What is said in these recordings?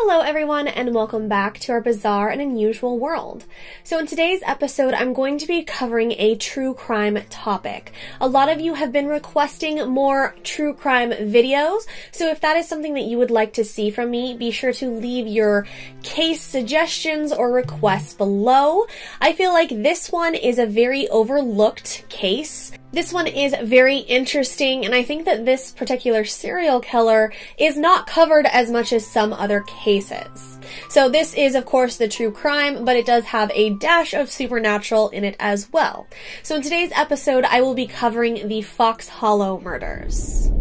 Hello everyone and welcome back to our bizarre and unusual world. So in today's episode, I'm going to be covering a true crime topic. A lot of you have been requesting more true crime videos, so if that is something that you would like to see from me, be sure to leave your case suggestions or requests below. I feel like this one is a very overlooked case. This one is very interesting, and I think that this particular serial killer is not covered as much as some other cases. So this is, of course, the true crime, but it does have a dash of supernatural in it as well. So in today's episode, I will be covering the Fox Hollow murders.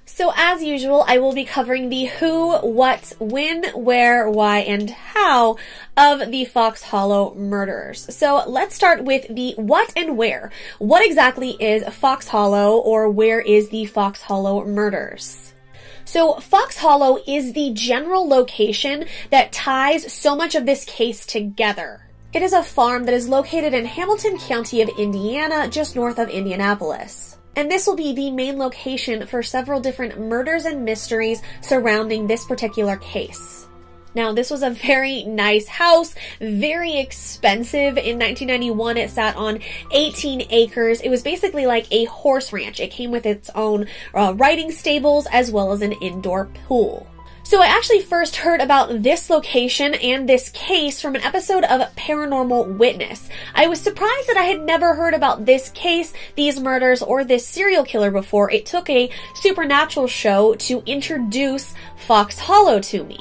So as usual, I will be covering the who, what, when, where, why, and how of the Fox Hollow murders. So let's start with the what and where. What exactly is Fox Hollow, or where is the Fox Hollow murders? So Fox Hollow is the general location that ties so much of this case together. It is a farm that is located in Hamilton County of Indiana, just north of Indianapolis. And this will be the main location for several different murders and mysteries surrounding this particular case. Now, this was a very nice house, very expensive. In 1991, it sat on 18 acres. It was basically like a horse ranch. It came with its own riding stables as well as an indoor pool. So I actually first heard about this location and this case from an episode of Paranormal Witness. I was surprised that I had never heard about this case, these murders, or this serial killer before. It took a supernatural show to introduce Fox Hollow to me.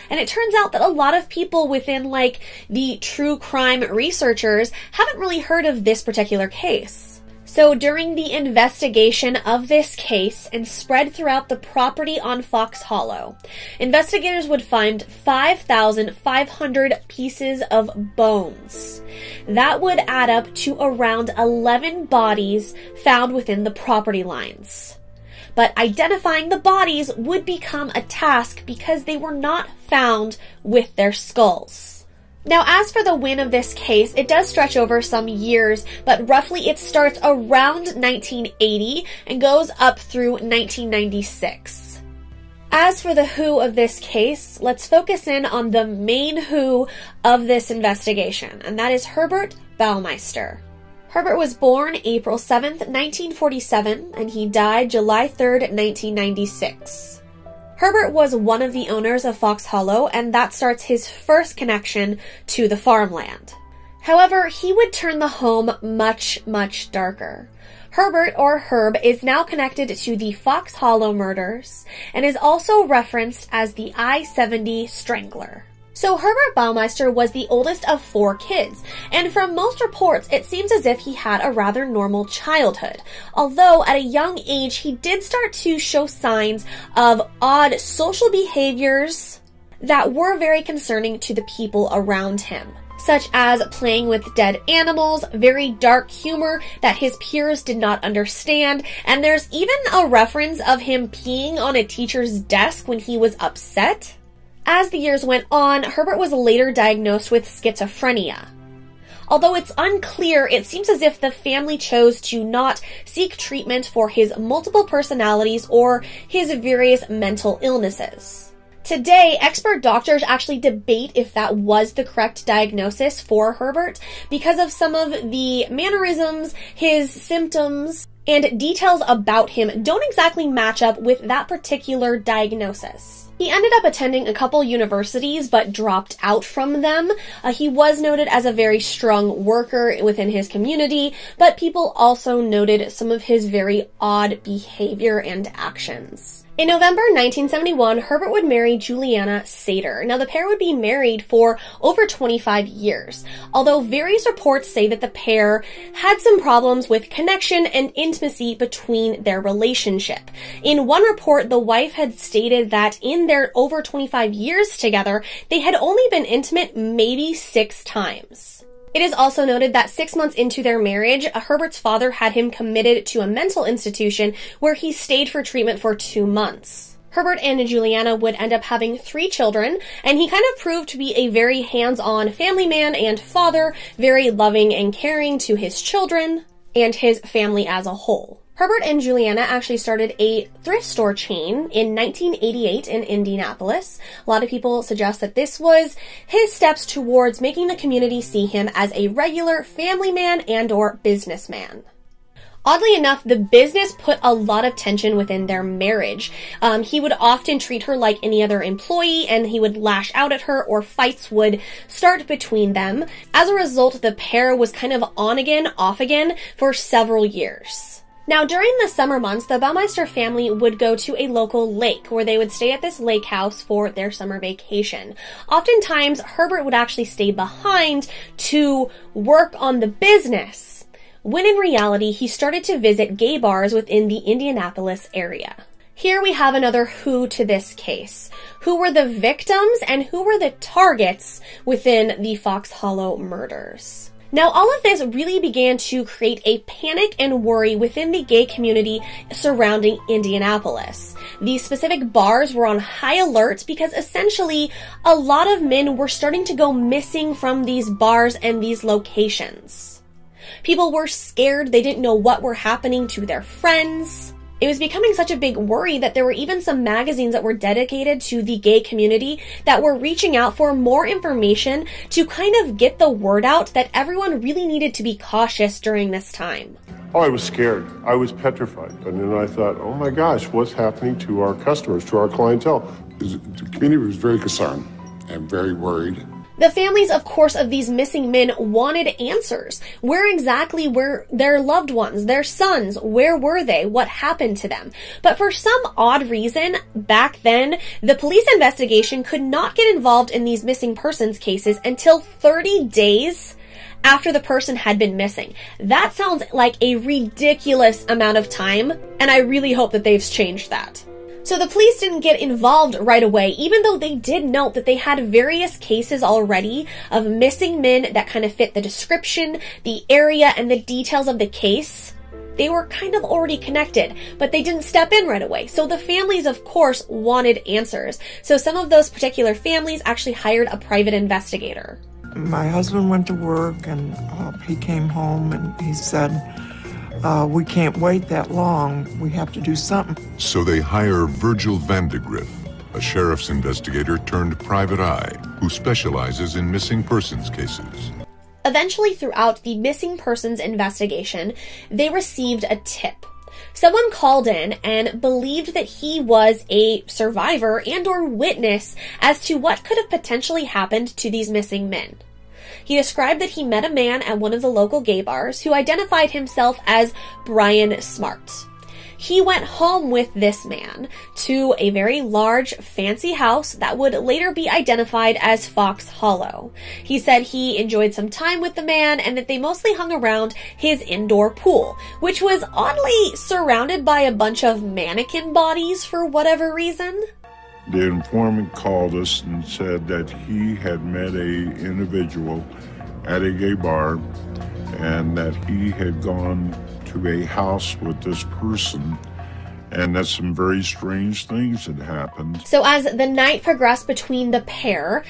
And it turns out that a lot of people within like the true crime researchers haven't really heard of this particular case. So during the investigation of this case and spread throughout the property on Fox Hollow, investigators would find 5,500 pieces of bones. That would add up to around 11 bodies found within the property lines. But identifying the bodies would become a task because they were not found with their skulls. Now, as for the when of this case, it does stretch over some years, but roughly it starts around 1980 and goes up through 1996. As for the who of this case, let's focus in on the main who of this investigation, and that is Herbert Baumeister. Herbert was born April 7th, 1947, and he died July 3rd, 1996. Herbert was one of the owners of Fox Hollow, and that starts his first connection to the farmland. However, he would turn the home much, much darker. Herbert, or Herb, is now connected to the Fox Hollow murders, and is also referenced as the I-70 Strangler. So Herbert Baumeister was the oldest of 4 kids, and from most reports, it seems as if he had a rather normal childhood. Although at a young age, he did start to show signs of odd social behaviors that were very concerning to the people around him, such as playing with dead animals, very dark humor that his peers did not understand, and there's even a reference of him peeing on a teacher's desk when he was upset. As the years went on, Herbert was later diagnosed with schizophrenia. Although it's unclear, it seems as if the family chose to not seek treatment for his multiple personalities or his various mental illnesses. Today, expert doctors actually debate if that was the correct diagnosis for Herbert because of some of the mannerisms, his symptoms, and details about him don't exactly match up with that particular diagnosis. He ended up attending a couple universities, but dropped out from them. He was noted as a very strong worker within his community, but people also noted some of his very odd behavior and actions. In November 1971, Herbert would marry Juliana Sater. Now, the pair would be married for over 25 years, although various reports say that the pair had some problems with connection and intimacy between their relationship. In one report, the wife had stated that in their over 25 years together, they had only been intimate maybe 6 times. It is also noted that 6 months into their marriage, Herbert's father had him committed to a mental institution where he stayed for treatment for 2 months. Herbert and Juliana would end up having 3 children, and he kind of proved to be a very hands-on family man and father, very loving and caring to his children and his family as a whole. Herbert and Juliana actually started a thrift store chain in 1988 in Indianapolis. A lot of people suggest that this was his steps towards making the community see him as a regular family man and or businessman. Oddly enough, the business put a lot of tension within their marriage. He would often treat her like any other employee, and he would lash out at her, or fights would start between them. As a result, the pair was kind of on again, off again for several years. Now, during the summer months, the Baumeister family would go to a local lake where they would stay at this lake house for their summer vacation. Oftentimes, Herbert would actually stay behind to work on the business, when in reality, he started to visit gay bars within the Indianapolis area. Here we have another who to this case. Who were the victims and who were the targets within the Fox Hollow murders? Now, all of this really began to create a panic and worry within the gay community surrounding Indianapolis. These specific bars were on high alert because essentially a lot of men were starting to go missing from these bars and these locations. People were scared. They didn't know what were happening to their friends. It was becoming such a big worry that there were even some magazines that were dedicated to the gay community that were reaching out for more information to kind of get the word out that everyone really needed to be cautious during this time. Oh, I was scared. I was petrified. And then I thought, oh my gosh, what's happening to our customers, to our clientele? The community was very concerned and very worried. The families, of course, of these missing men wanted answers. Where exactly were their loved ones, their sons? Where were they? What happened to them? But for some odd reason, back then, the police investigation could not get involved in these missing persons cases until 30 days after the person had been missing. That sounds like a ridiculous amount of time, and I really hope that they've changed that. So the police didn't get involved right away, even though they did note that they had various cases already of missing men that kind of fit the description, the area, and the details of the case. They were kind of already connected, but they didn't step in right away. So the families, of course, wanted answers. So some of those particular families actually hired a private investigator. My husband went to work, and he came home and he said, we can't wait that long. We have to do something. So they hire Virgil Vandegrift, a sheriff's investigator turned private eye who specializes in missing persons cases. Eventually, throughout the missing persons investigation, they received a tip. Someone called in and believed that he was a survivor and or witness as to what could have potentially happened to these missing men. He described that he met a man at one of the local gay bars who identified himself as Brian Smart. He went home with this man to a very large, fancy house that would later be identified as Fox Hollow. He said he enjoyed some time with the man and that they mostly hung around his indoor pool, which was oddly surrounded by a bunch of mannequin bodies for whatever reason. The informant called us and said that he had met an individual at a gay bar and that he had gone to a house with this person and that some very strange things had happened. So as the night progressed between the pair,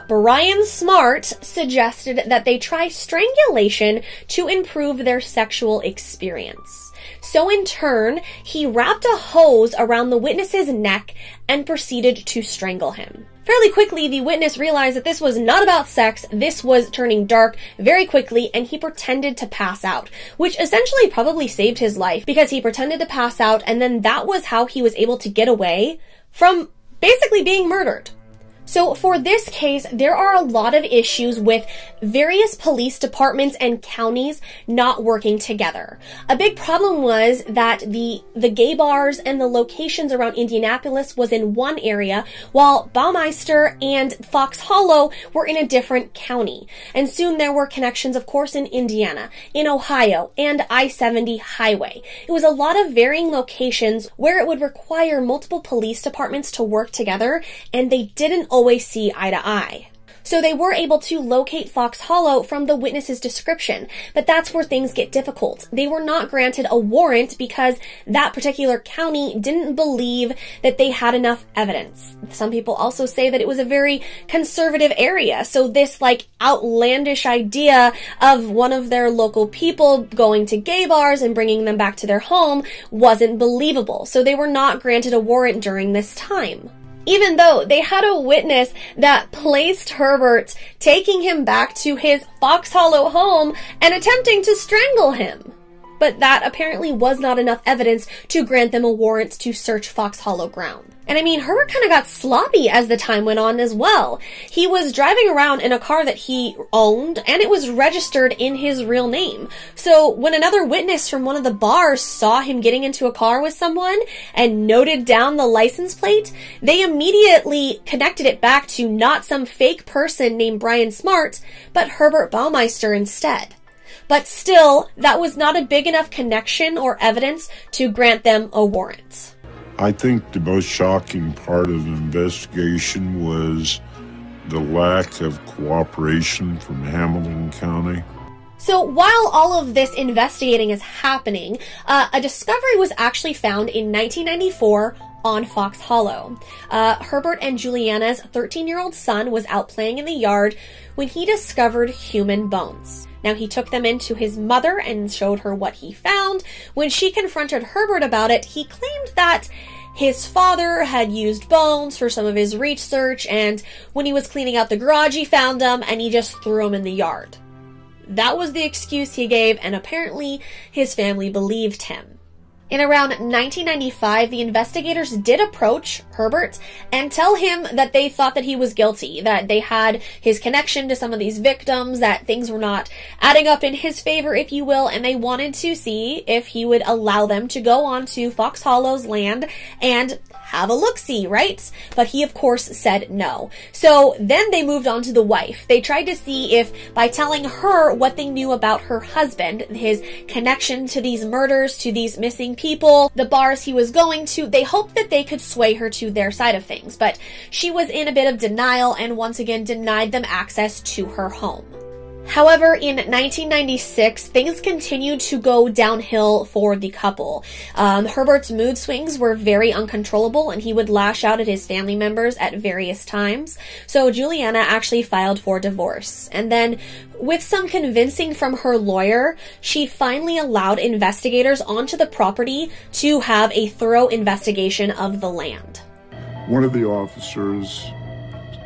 Brian Smart suggested that they try strangulation to improve their sexual experience. So in turn, he wrapped a hose around the witness's neck and proceeded to strangle him. Fairly quickly, the witness realized that this was not about sex, this was turning dark very quickly, and he pretended to pass out, which essentially probably saved his life because he pretended to pass out, and then that was how he was able to get away from basically being murdered. So for this case, there are a lot of issues with various police departments and counties not working together. A big problem was that the gay bars and the locations around Indianapolis was in one area, while Baumeister and Fox Hollow were in a different county. And soon there were connections, of course, in Indiana, in Ohio, and I-70 highway. It was a lot of varying locations where it would require multiple police departments to work together, and they didn't always see eye to eye. So they were able to locate Fox Hollow from the witness's description, but that's where things get difficult. They were not granted a warrant because that particular county didn't believe that they had enough evidence. Some people also say that it was a very conservative area, so this outlandish idea of one of their local people going to gay bars and bringing them back to their home wasn't believable, so they were not granted a warrant during this time. Even though they had a witness that placed Herbert taking him back to his Fox Hollow home and attempting to strangle him. But that apparently was not enough evidence to grant them a warrant to search Fox Hollow ground. And I mean, Herbert kind of got sloppy as the time went on as well. He was driving around in a car that he owned, and it was registered in his real name. So when another witness from one of the bars saw him getting into a car with someone and noted down the license plate, they immediately connected it back to not some fake person named Brian Smart, but Herbert Baumeister instead. But still, that was not a big enough connection or evidence to grant them a warrant. I think the most shocking part of the investigation was the lack of cooperation from Hamilton County. So while all of this investigating is happening, a discovery was actually found in 1994 on Fox Hollow. Herbert and Juliana's 13-year-old son was out playing in the yard when he discovered human bones. Now, he took them in to his mother and showed her what he found. When she confronted Herbert about it, he claimed that his father had used bones for some of his research, and when he was cleaning out the garage, he found them and he just threw them in the yard. That was the excuse he gave, and apparently his family believed him. In around 1995, the investigators did approach Herbert and tell him that they thought that he was guilty, that they had his connection to some of these victims, that things were not adding up in his favor, if you will, and they wanted to see if he would allow them to go on to Fox Hollow's land and have a look-see, right? But he, of course, said no. So then they moved on to the wife. They tried to see if, by telling her what they knew about her husband, his connection to these murders, to these missing people, the bars he was going to, they hoped that they could sway her to their side of things. But she was in a bit of denial and once again denied them access to her home. However, in 1996, things continued to go downhill for the couple. Herbert's mood swings were very uncontrollable, and he would lash out at his family members at various times. So Juliana actually filed for divorce. And then, with some convincing from her lawyer, she finally allowed investigators onto the property to have a thorough investigation of the land. One of the officers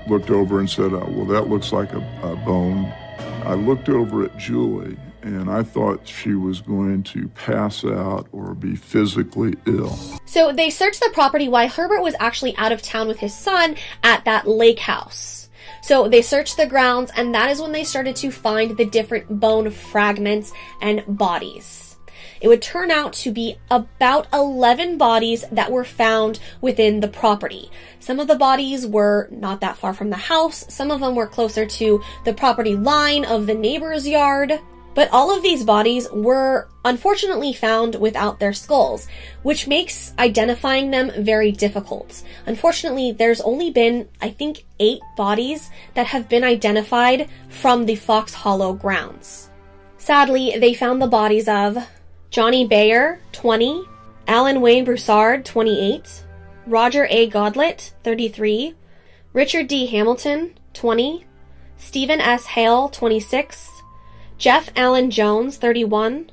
looked over and said, well, that looks like a bone. I looked over at Julie, and I thought she was going to pass out or be physically ill. So they searched the property while Herbert was actually out of town with his son at that lake house. So they searched the grounds, and that is when they started to find the different bone fragments and bodies. It would turn out to be about 11 bodies that were found within the property. Some of the bodies were not that far from the house. Some of them were closer to the property line of the neighbor's yard. But all of these bodies were unfortunately found without their skulls, which makes identifying them very difficult. Unfortunately, there's only been, I think, 8 bodies that have been identified from the Fox Hollow grounds. Sadly, they found the bodies of Johnny Bayer, 20, Alan Wayne Broussard, 28, Roger A. Godlett, 33, Richard D. Hamilton, 20, Stephen S. Hale, 26, Jeff Allen Jones, 31,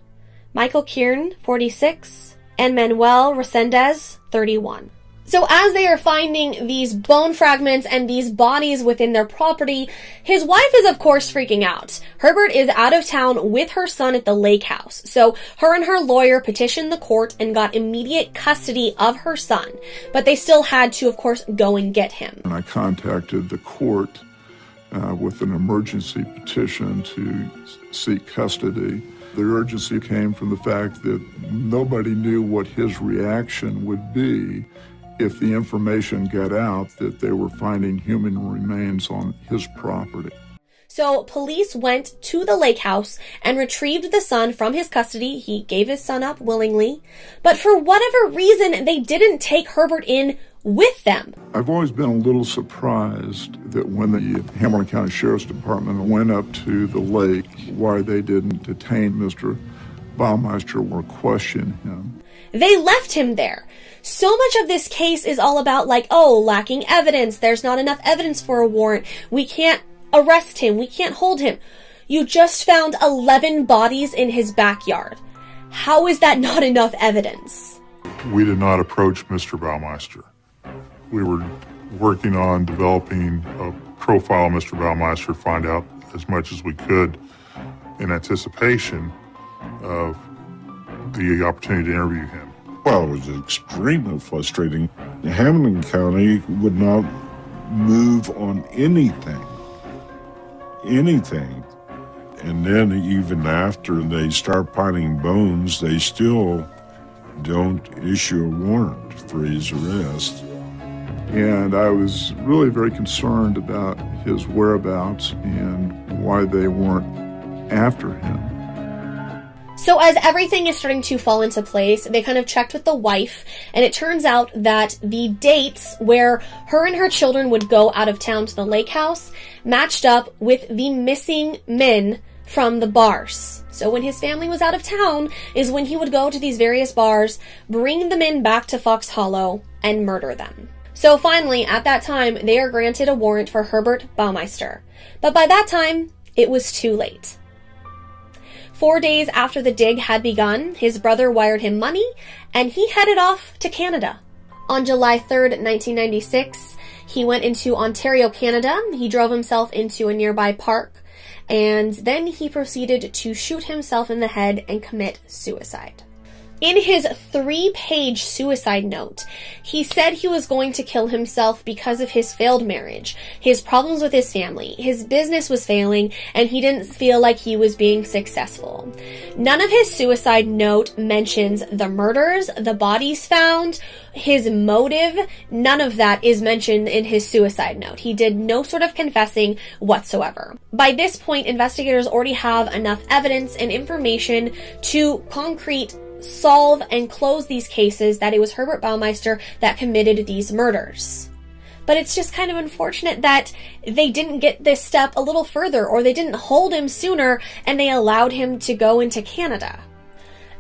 Michael Kieran, 46, and Manuel Resendez, 31. So as they are finding these bone fragments and these bodies within their property, his wife is of course freaking out. Herbert is out of town with her son at the lake house. So her and her lawyer petitioned the court and got immediate custody of her son. But they still had to, of course, go and get him. And I contacted the court with an emergency petition to seek custody. The urgency came from the fact that nobody knew what his reaction would be if the information got out that they were finding human remains on his property. So police went to the lake house and retrieved the son from his custody. He gave his son up willingly. But for whatever reason, they didn't take Herbert in with them. I've always been a little surprised that when the Hamilton County Sheriff's Department went up to the lake, why they didn't detain Mr. Baumeister or question him. They left him there. So much of this case is all about like, oh, lacking evidence. There's not enough evidence for a warrant. We can't arrest him. We can't hold him. You just found 11 bodies in his backyard. How is that not enough evidence? We did not approach Mr. Baumeister. We were working on developing a profile of Mr. Baumeister to find out as much as we could in anticipation of the opportunity to interview him. Well, it was extremely frustrating. Hamilton County would not move on anything. And then even after they start finding bones, they still don't issue a warrant for his arrest. And I was really very concerned about his whereabouts and why they weren't after him. So as everything is starting to fall into place, they kind of checked with the wife, and it turns out that the dates where her and her children would go out of town to the lake house matched up with the missing men from the bars. So when his family was out of town is when he would go to these various bars, bring the men back to Fox Hollow, and murder them. So finally, at that time, they are granted a warrant for Herbert Baumeister. But by that time, it was too late. 4 days after the dig had begun, his brother wired him money, and he headed off to Canada. On July 3rd, 1996, he went into Ontario, Canada. He drove himself into a nearby park, and then he proceeded to shoot himself in the head and commit suicide. In his 3-page suicide note, he said he was going to kill himself because of his failed marriage, his problems with his family, his business was failing, and he didn't feel like he was being successful. None of his suicide note mentions the murders, the bodies found, his motive. None of that is mentioned in his suicide note. He did no sort of confessing whatsoever. By this point, investigators already have enough evidence and information to solve and close these cases that it was Herbert Baumeister that committed these murders. But it's just kind of unfortunate that they didn't get this step a little further, or they didn't hold him sooner and they allowed him to go into Canada.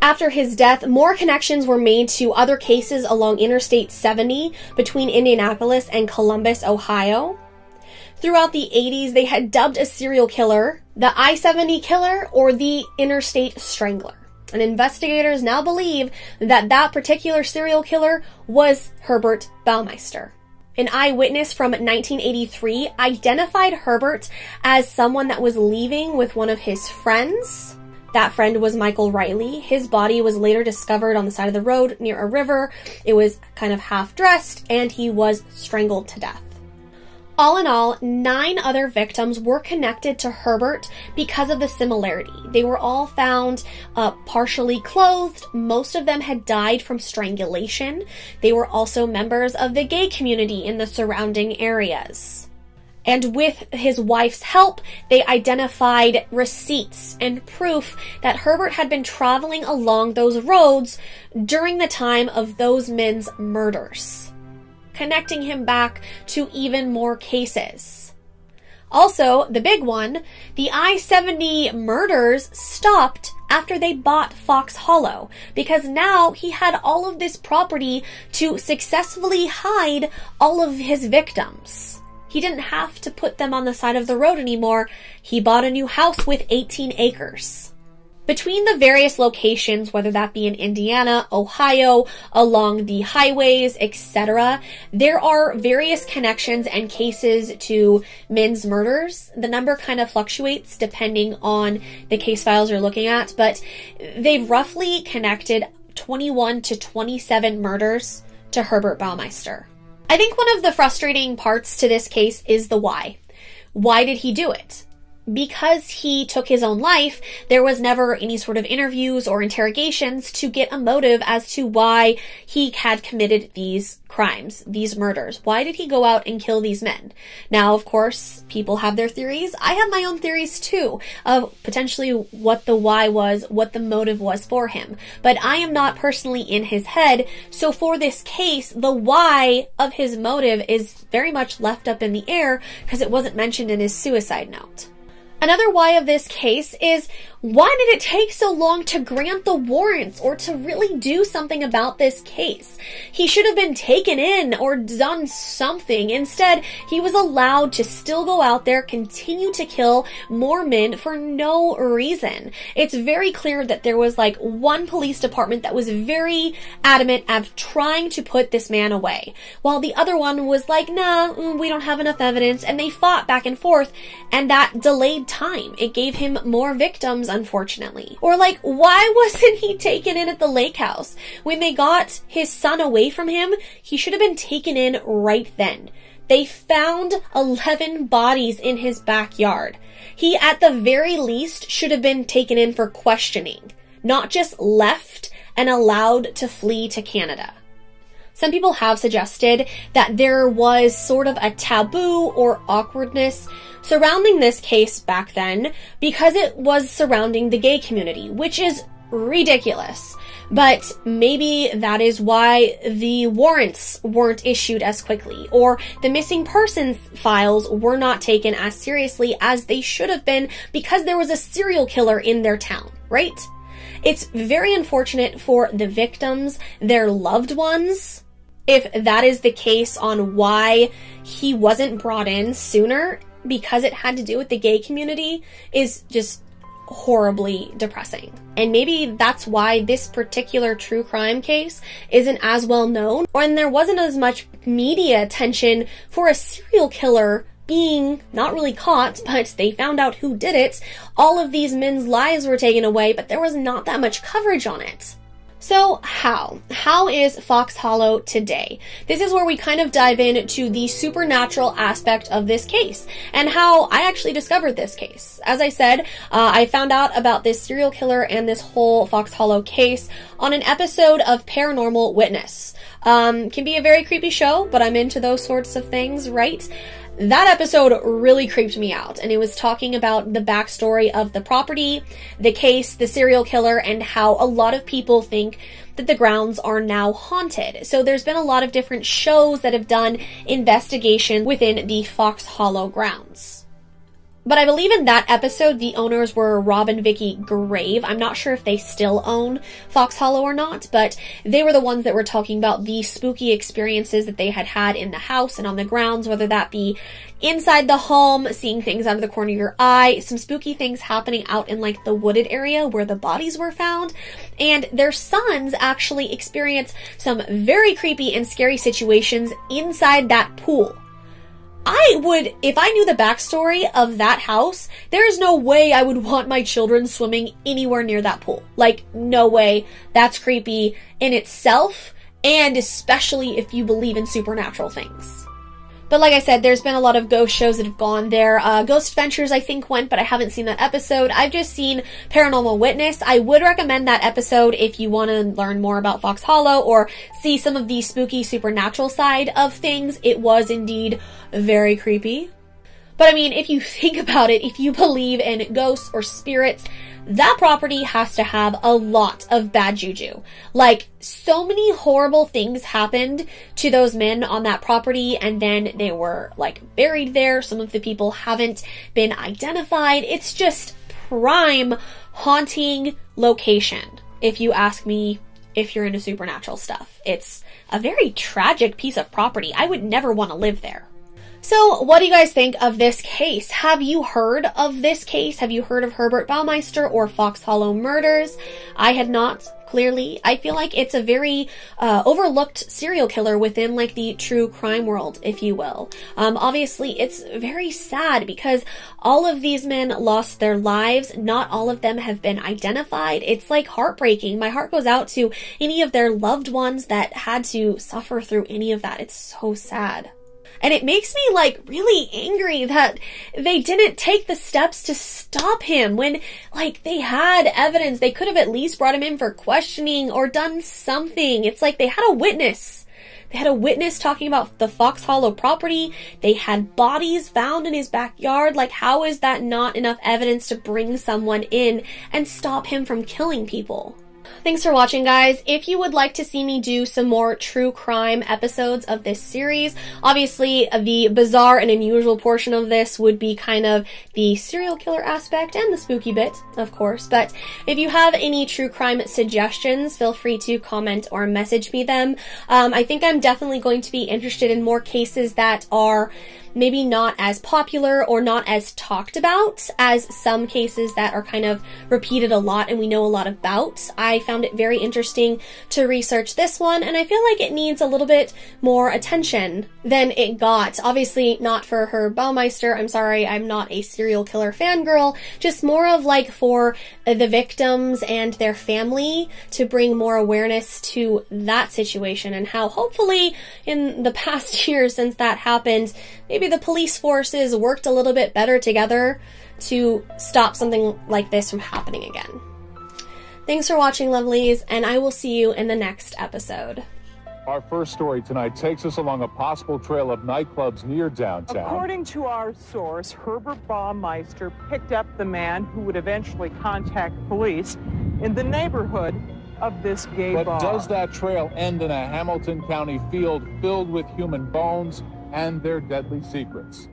After his death, more connections were made to other cases along Interstate 70 between Indianapolis and Columbus, Ohio. Throughout the 80s, they had dubbed a serial killer the I-70 killer or the Interstate Strangler. And investigators now believe that that particular serial killer was Herbert Baumeister. An eyewitness from 1983 identified Herbert as someone that was leaving with one of his friends. That friend was Michael Riley. His body was later discovered on the side of the road near a river. It was kind of half-dressed, and he was strangled to death. All in all, 9 other victims were connected to Herbert because of the similarity. They were all found partially clothed. Most of them had died from strangulation. They were also members of the gay community in the surrounding areas. And with his wife's help, they identified receipts and proof that Herbert had been traveling along those roads during the time of those men's murders, connecting him back to even more cases. Also, the big one, the I-70 murders stopped after they bought Fox Hollow, because now he had all of this property to successfully hide all of his victims. He didn't have to put them on the side of the road anymore. He bought a new house with 18 acres. Between the various locations, whether that be in Indiana, Ohio, along the highways, etc., there are various connections and cases to men's murders. The number kind of fluctuates depending on the case files you're looking at, but they've roughly connected 21 to 27 murders to Herbert Baumeister. I think one of the frustrating parts to this case is the why. Why did he do it? because he took his own life, there was never any sort of interviews or interrogations to get a motive as to why he had committed these crimes, these murders. Why did he go out and kill these men? Now, of course, people have their theories. I have my own theories too, of potentially what the why was, what the motive was for him. But I am not personally in his head, so for this case, the why of his motive is very much left up in the air because it wasn't mentioned in his suicide note. Another why of this case is, why did it take so long to grant the warrants or to really do something about this case? He should have been taken in or done something. Instead, he was allowed to still go out there, continue to kill more men for no reason. It's very clear that there was like one police department that was very adamant of trying to put this man away, while the other one was like, nah, we don't have enough evidence, and they fought back and forth, and that delayed time. It gave him more victims, unfortunately. Or like, why wasn't he taken in at the lake house? When they got his son away from him, he should have been taken in right then. They found 11 bodies in his backyard. He, at the very least, should have been taken in for questioning, not just left and allowed to flee to Canada. Some people have suggested that there was sort of a taboo or awkwardness surrounding this case back then because it was surrounding the gay community, which is ridiculous. But maybe that is why the warrants weren't issued as quickly, or the missing persons files were not taken as seriously as they should have been because there was a serial killer in their town, right? It's very unfortunate for the victims, their loved ones, if that is the case on why he wasn't brought in sooner, because it had to do with the gay community, is just horribly depressing. And maybe that's why this particular true crime case isn't as well known, and there wasn't as much media attention for a serial killer being not really caught, but they found out who did it. All of these men's lives were taken away, but there was not that much coverage on it. So how is Fox Hollow today? This is where we kind of dive into the supernatural aspect of this case and how I actually discovered this case. As I said, I found out about this serial killer and this whole Fox Hollow case on an episode of Paranormal Witness. Can be a very creepy show, but I'm into those sorts of things, right? That episode really creeped me out, and it was talking about the backstory of the property, the case, the serial killer, and how a lot of people think that the grounds are now haunted. So there's been a lot of different shows that have done investigation within the Fox Hollow grounds. But I believe in that episode, the owners were Rob and Vicky Grave. I'm not sure if they still own Fox Hollow or not, but they were the ones that were talking about the spooky experiences that they had had in the house and on the grounds, whether that be inside the home, seeing things out of the corner of your eye, some spooky things happening out in like the wooded area where the bodies were found, and their sons actually experienced some very creepy and scary situations inside that pool. I would, if I knew the backstory of that house, there is no way I would want my children swimming anywhere near that pool. Like, no way. That's creepy in itself, and especially if you believe in supernatural things. But like I said, there's been a lot of ghost shows that have gone there. Ghost Adventures, I think, went, but I haven't seen that episode. I've just seen Paranormal Witness. I would recommend that episode if you want to learn more about Fox Hollow or see some of the spooky supernatural side of things. It was indeed very creepy. But I mean, if you think about it, if you believe in ghosts or spirits, that property has to have a lot of bad juju. Like, so many horrible things happened to those men on that property, and then they were, like, buried there. Some of the people haven't been identified. It's just prime haunting location, if you ask me, if you're into supernatural stuff. It's a very tragic piece of property. I would never want to live there. So, what do you guys think of this case? Have you heard of this case? Have you heard of Herbert Baumeister or Fox Hollow murders? I had not, clearly. I feel like it's a very overlooked serial killer within like the true crime world, if you will. Obviously, it's very sad because all of these men lost their lives. Not all of them have been identified. It's like heartbreaking. My heart goes out to any of their loved ones that had to suffer through any of that. It's so sad. And it makes me like really angry that they didn't take the steps to stop him when like they had evidence. They could have at least brought him in for questioning or done something. It's like they had a witness. They had a witness talking about the Fox Hollow property. They had bodies found in his backyard. Like, how is that not enough evidence to bring someone in and stop him from killing people? Thanks for watching, guys. If you would like to see me do some more true crime episodes of this series, obviously the bizarre and unusual portion of this would be kind of the serial killer aspect and the spooky bit, of course. But if you have any true crime suggestions, feel free to comment or message me them. I think I'm definitely going to be interested in more cases that are maybe not as popular or not as talked about as some cases that are kind of repeated a lot and we know a lot about. I found it very interesting to research this one, and I feel like it needs a little bit more attention than it got. Obviously not for her Baumeister. I'm sorry, I'm not a serial killer fangirl. Just more of like for the victims and their family to bring more awareness to that situation and how hopefully in the past year since that happened, maybe the police forces worked a little bit better together to stop something like this from happening again. Thanks for watching, lovelies, and I will see you in the next episode. Our first story tonight takes us along a possible trail of nightclubs near downtown. According to our source, Herbert Baumeister picked up the man who would eventually contact police in the neighborhood of this gay bar. But does that trail end in a Hamilton County field filled with human bones and their deadly secrets?